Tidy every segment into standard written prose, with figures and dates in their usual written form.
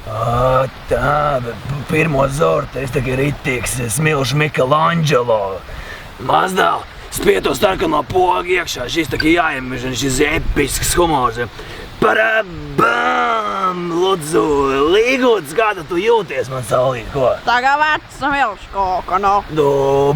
Tā, pirmo zortu es tikai ritīgs smilšu Michelangelo. Mazdēl, spied to sarkano pogu iekšā, šis tikai jāiemirž, šis episks humors. Parabam, lūdzu, Līguts, kāda tu jūties, man saulīt, ko? Tagad vecs smilšu koka, no. Nu,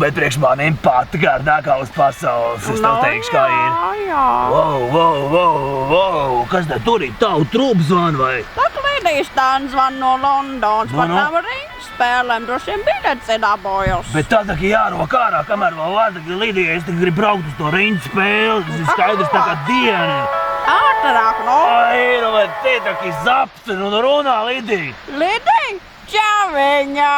bet priekš maniem patkārtākā uz pasaules, es tev teikšu, kā ir. Jā. Wow, kas te tur ir? Tavu trūp zvan vai? Tak Lidijas tāna zvan no Londonas, par Nu? tām ringu spēlēm, droši vien biļets ir dabūjusi. Bet tā tā kā jārok ārā, kamēr vēl vārda, ka Lidija, es gribu braukt uz to riņu spēli, tas ir skaidrs tā kā diena. Ātrāk, no. Ai, nu, bet te tā kā zapsi, nu runā, Lidija. Lidija, čaviņā!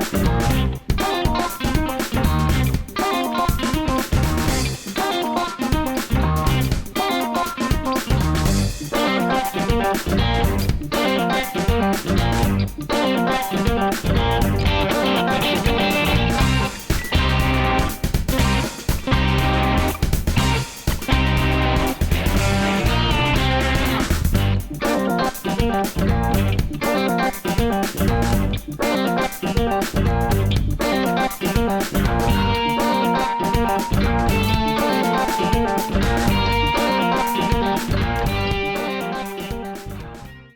Thank you.